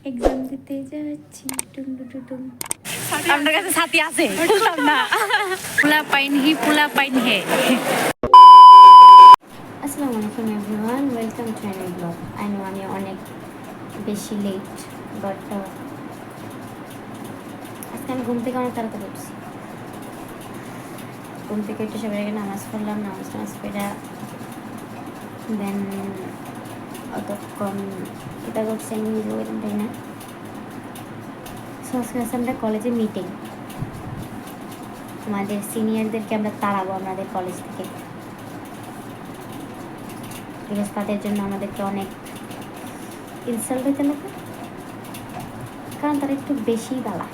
Exam দিতে যাচ্ছি টুম। আপনার কাছে সাথী আছে বুঝলাম না। পোলা পাইন হে। আসসালামু আলাইকুম everyone, welcome to my blog. I know আমি অনেক বেশি লেট, বাট আজকে আমি ঘুম থেকে অনেক তাড়াতাড়ি উঠছি। ঘুম থেকে একটু সবাই আগে নামাজ পড়লাম, নামাজ পড়া দেন অতক্ষণ এটা করছি আমি এরকম তাই না। সো আজকে আছে আমরা কলেজে মিটিং, আমাদের সিনিয়রদেরকে আমরা তাড়াবো আমাদের কলেজ থেকে, বিকজ তাদের জন্য আমাদেরকে অনেক ইনসাল্ট হইতে লাগে, কারণ তারা একটু বেশি বালা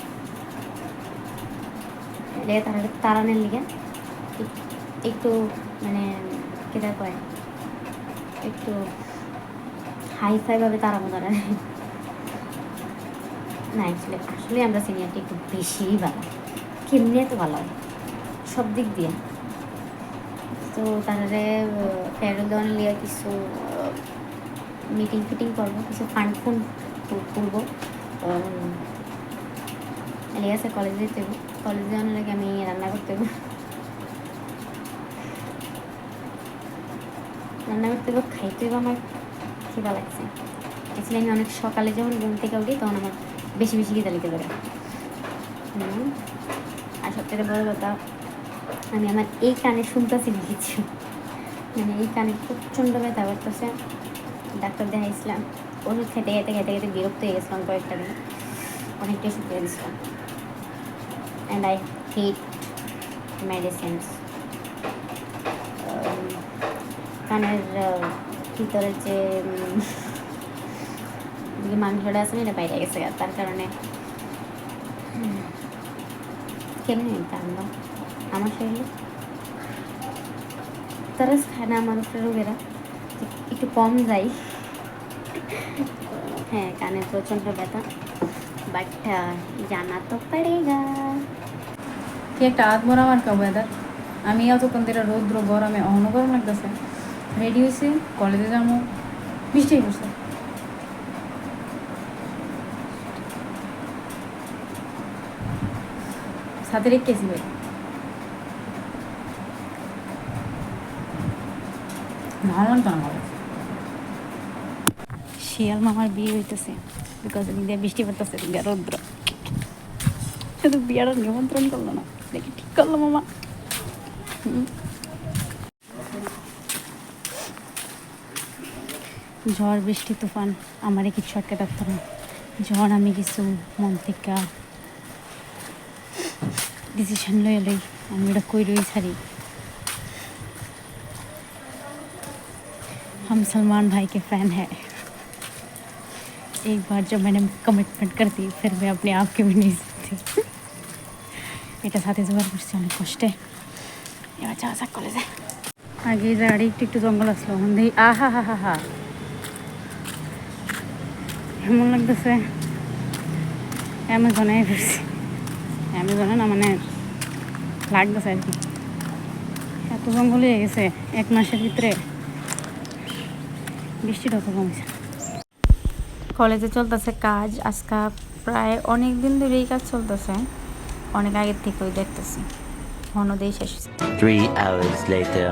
তারা তাড়ানোর লিগে একটু মানে কেটা কয় একটু হাইফাইভাবে তাড়াবো তারা না। আসলে আমরা সিনিয়রটি একটু বেশিই ভালো, কেমনি এত ভালো হয় সব দিক দিয়ে। তো তারারে ফেয়ারওয়েল দেওয়ার লিয়ে কিছু মিটিং ফিটিং করবো, কিছু ফান্ড করবো। লিয়ে আছে কলেজে যেতে হবে, কলেজে যাওয়ার লাগে আমি রান্না করতে হবে, খাইতে হবে। আমার খিদা লাগছে। অ্যাকচুয়ালি আমি অনেক সকালে যখন ঘুম থেকে উঠি তখন আমার বেশি বেশি খিদা লেগে যাবে। আর সবথেকে বড় কথা, আমি আমার এই কানে শুনতেছি না কিছু, মানে এই কানে প্রচণ্ড ব্যথা করতেছে। ডাক্তার দেখাইছিলাম, ওষুধ খেতে খেতে খেতে খেতে বিরক্ত হয়ে গেছিলাম কয়েকটা দিন, অনেকটা ওষুধ খেয়ে দিয়েছিলাম। And I hate medicines. কানের ভিতরের যে মাংসটা আছে না, এটা বাইরে গেছে, তার কারণে কেমনি কান্না আমার শরীরে তারা খায় না, মানুষের রোগেরা একটু কম যায়। হ্যাঁ, কানে প্রচণ্ড ব্যথা, বাট জানা তো পারেগা। কি একটা আত্মরা আমার ওয়েদার। আমি অতক্ষণ ধরে রৌদ্র গরমে অহন গরম লাগতেছে, রেডি হয়েছে কলেজে যাবো, বৃষ্টি পড়ছে। সাথে রেখেছি ভাই, ভালো লাগতো না। ভালো শিয়াল মামার বিয়ে হইতেছে, বিকজ দিয়ে বৃষ্টি পড়তেছে, রৌদ্র। শুধু বিয়ার নিমন্ত্রণ করলো না, দেখি ঠিক করলো মামা। ঝড় বৃষ্টি তুফান আমারে কিছু আটকে থাকতো না। ঝড় আমি কিছু মন থেকে ডিসিশন লই আমি ওটা কই রই ছাড়ি। हम सलमान भाई के फ़ैन हैं। एक बार जब मैंने कमिटमेंट कर दी फिर मैं अपने आप के भी नहीं सकती। এটা সাথে জোগাড় করছি অনেক কষ্টে। এবার যাওয়া যাক কলেজে। আগে এই জায়গাটা একটু একটু জঙ্গল আসলো, দেখি আহা হা হা হা, এমন লাগতেছে অ্যামাজনে ফিরছি। অ্যামাজনে না, মানে লাগতেছে আর কি, এত জঙ্গল হয়ে গেছে এক মাসের ভিতরে। বৃষ্টিটা তো কমছে। কলেজে চলতেছে কাজ, আজকে প্রায় অনেক দিন ধরে এই কাজ চলতেছে, অনেক আগের থেকেই দেখতেছি, হনদেই শেষ। 3 hours later.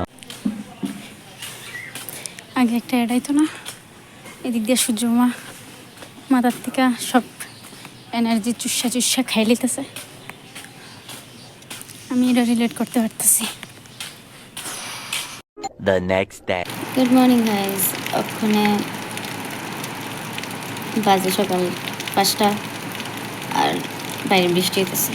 আগে একটা এড়াইতো না, এদিক দিয়ে সূর্য মাথার থেকে সব এনার্জি চুষা চুষা খাই লিতেছে। আমি এটা রিলেট করতে পারতেছি। The next day. Good morning guys, ওখানে বাজে সকাল 5টা আর বাইরে বৃষ্টি হইতেছে।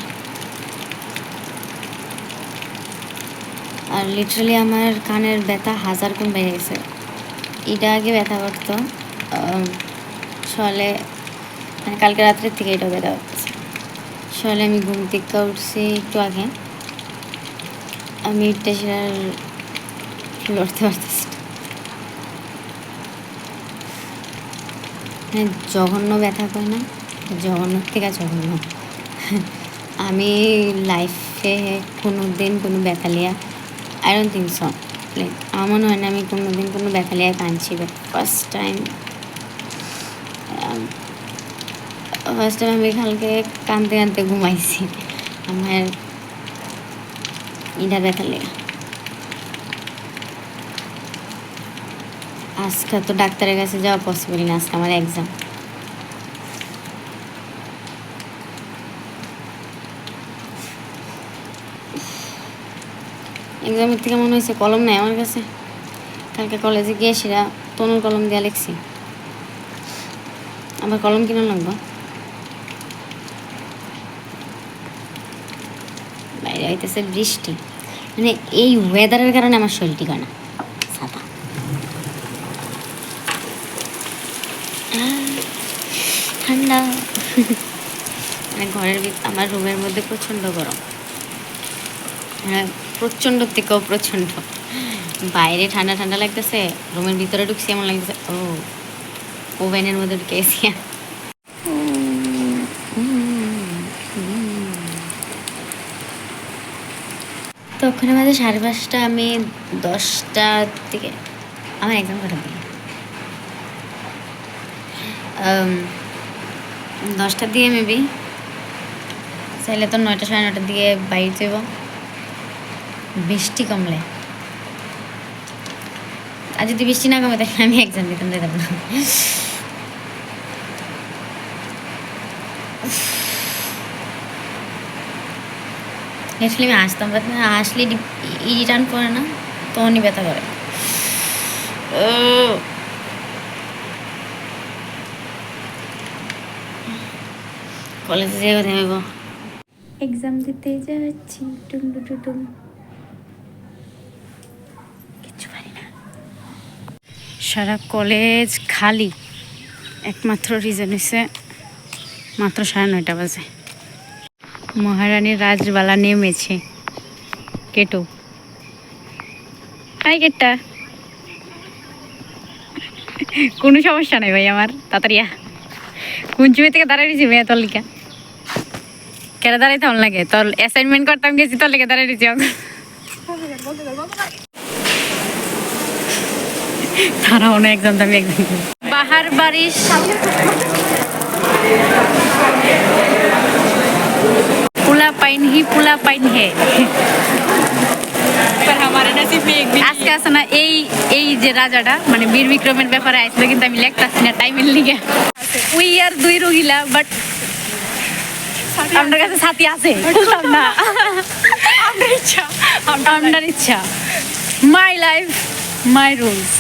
আর লিটারালি আমার কানের ব্যথা 1000 গুণ বেড়ে গেছে। এটা আগে ব্যথা করতো সকালে, মানে কালকে রাত্রের থেকে এটা ব্যথা করতেছে। সকালে আমি ঘুম থেকে উঠছি একটু আগে, আমি উঠতে সেটা লড়তে পারতেছি না। মানে জঘন্য ব্যথা করে না, জঘন্য থেকে জঘন্য। আমি লাইফে কোনো দিন কোনো ব্যথা লিয়া, I don't think so, like আমার মনে হয় না আমি কোনো দিন কোনো ব্যথা লিয়া কাঁদছি, but first time first time আমি কালকে কানতে কানতে ঘুমাইছি আমার এটা দেখার লেগে। আজকে তো ডাক্তারের কাছে যাওয়া পসিবল না, আজকে আমার এক্সাম। এক্সামের থেকে মনে হয়েছে কলম নেই আমার কাছে। কালকে কলেজে গিয়ে সেটা তনুর কলম দিয়ে লিখছি, আমার কলম কিনা লাগবে। বাইরে হইতেছে বৃষ্টি, মানে এই ওয়েদারের কারণে আমার শরীর ঠিক হয় না। ছাতা ঠান্ডা মানে ঘরের আমার রুমের মধ্যে প্রচণ্ড গরম, হ্যাঁ প্রচণ্ড থেকেও প্রচণ্ড। বাইরে ঠান্ডা ঠান্ডা লাগতেছে, রুমের ভিতরে ঢুকছি এমন লাগতেছে ও ওভেনের মধ্যে ঢুকে গেছি। তখন আমাদের 5:30, আমি 10টার দিকে আমার এক্সাম করার দিকে 10টার দিকে মেবি, চাইলে তো 9টা 9:30টার দিকে বাইরে যাব বৃষ্টি কমলে। আর যদি বৃষ্টি না কমে তাহলে আমি এক্সাম দিতাম যেতাম না। অ্যাকচুয়ালি আমি আসতাম, বাট না আসলে রিটার্ন করে না, তখনই ব্যথা করে। কলেজে যেয়ে কোথায় যাবো, এক্সাম দিতে যাচ্ছি টুমটু টুটুম, কিচ্ছু পারি না। সারা কলেজ খালি, একমাত্র রিজন হচ্ছে মাত্র 9:30 বাজে। মহারানীর রাজবালা নেমেছে। কেটো আই কেটটা, কোনো সমস্যা নাই ভাই আমার, তাড়াতাড়ি কোন চুয়ে থেকে দাঁড়াইছি ভাইয়া তোর লিখা কেন দাঁড়াইতে হল লাগে, তোর অ্যাসাইনমেন্ট করতাম গেছি তোর লিখে দাঁড়াইছি। তারাও না এক্সাম, আমি একদিন বাহার বারিশ পুলা পাইন হি পুলা পাইন হে। আজকে আছে না এই এই যে রাজাটা মানে বীর বিক্রমের ব্যাপারে আসলে, কিন্তু আমি লেখতাছি না টাইমের লিগে। উই আর 2 রোগিলা, বাট আপনার কাছে সাথী আছে না, আপনার ইচ্ছা। My life my rules.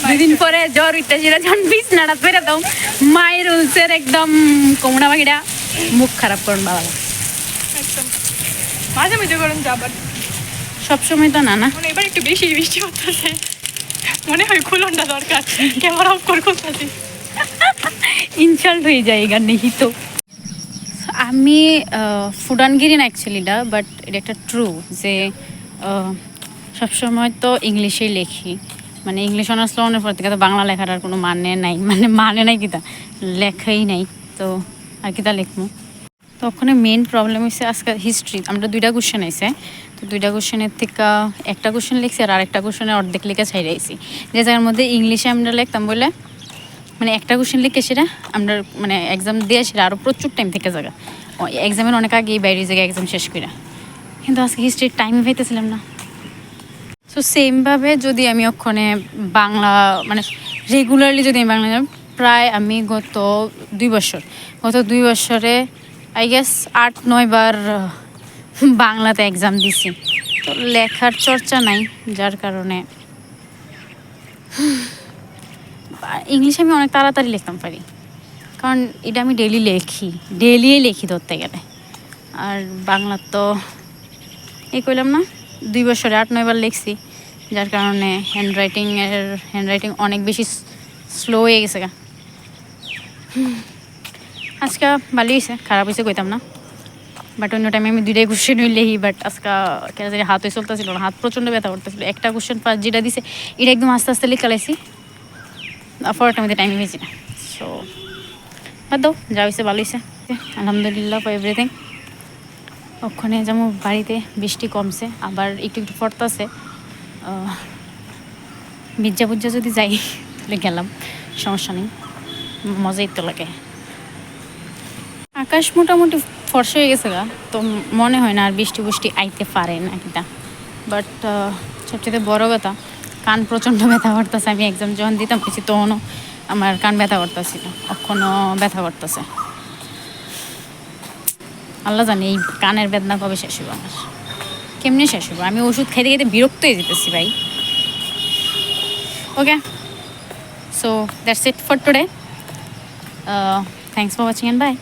2 দিন পরে জ্বর উঠতে ছিল যখন বিছনাটা পেরে দাও, মাই রুলসের একদম কোমড়া বাগিটা মুখ খারাপ করুন বাবা। মাঝে মাঝে গরম যাবার সবসময় তো না না, মানে এবার একটু বেশি বৃষ্টি করতেছে, মনে হয় খুলনটা দরকার, ক্যামেরা অফ করে খুলতেছি। ইনসাল্ট হয়ে যায় এই গান নেই তো। আমি ফুডানগিরি না অ্যাকচুয়ালিটা, বাট এটা একটা ট্রু যে সবসময় তো ইংলিশেই লেখি, মানে ইংলিশ অনার্স লওয়ার পর থেকে তো বাংলা লেখার আর কোনো মানে নাই, মানে নাই কিতা লেখাই নাই, তো আর কিতা লিখবো। তো ওখানে মেন প্রবলেম হচ্ছে আজকে হিস্ট্রি, আমরা 2টা কোশ্চেন আইছে, তো 2টা কোশ্চেনের থেকে একটা কোশ্চেন লিখছি আর আরেকটা কোশ্চেনের অর্ধেক লিখে ছাইড়াইছি। যে জায়গার মধ্যে ইংলিশে আমরা লিখতাম বলে মানে একটা কোশ্চেন লিখে সেটা আমরা মানে এক্সাম দিয়ে সেটা আরও প্রচুর টাইম থেকে জায়গা, এক্সামের অনেক আগেই বাইরে জায়গায় এক্সাম শেষ করে, কিন্তু আজকে হিস্ট্রির টাইম পাইতেছিলাম না। সো সেমভাবে যদি আমি ওখানে বাংলা মানে রেগুলারলি যদি আমি বাংলা প্রায় আমি গত 2 বছরে আই গেস 8-9 বার বাংলাতে এক্সাম দিছি, তো লেখার চর্চা নাই, যার কারণে ইংলিশে আমি অনেক তাড়াতাড়ি লিখতাম পারি, কারণ এটা আমি ডেলি লিখি ধরতে গেলে। আর বাংলা তো এই কইলাম না 2 বছরে 8-9 বার লিখছি, যার কারণে হ্যান্ডরাইটিং অনেক বেশি স্লো হয়ে গেছে গা। আজকে ভালো হয়েছে, খারাপ হয়েছে কইতাম না, বাট অন্য টাইমে আমি 2টাই কোশ্চেন লিখি, বাট আজকে কেন জানি হাতে চলতেছিল না, হাত প্রচণ্ড ব্যথা করতেছিল। একটা কোশ্চেন ফার্স্ট যেটা দিছে এটা একদম আস্তে আস্তে লিখে লাইছি, পরেরটার মধ্যে টাইমে হয়েছি না। সো বাদ দাও, যা হয়েছে ভালো হয়েছে, আলহামদুলিল্লাহ ফর এভরিথিং। ওখানে যেমন বাড়িতে বৃষ্টি কমছে, আবার একটু একটু পড়তেছে, মির্জা যদি যাই তাহলে গেলাম, সমস্যা নেই, মজাই তো লাগে। আকাশ মোটামুটি ফর্সা হয়ে গেছে গা, তো মনে হয় না আর বৃষ্টি বুষ্টি আইতে পারে না কিটা। বাট সবচেয়ে বড় কথা, কান প্রচণ্ড ব্যথা করতেছে। আমি এক্সাম যখন দিতাম পেয়েছি তখনও আমার কান ব্যথা করতেছিল, এখনও ব্যথা করতেছে। আল্লাহ জানি এই কানের বেদনা কবে শেষ হবো আমার, কেমনে শেষ হবো। আমি ওষুধ খাইতে খাইতে বিরক্ত হয়ে যেতেছি ভাই। Okay, so that's it for today. Thanks for watching and bye.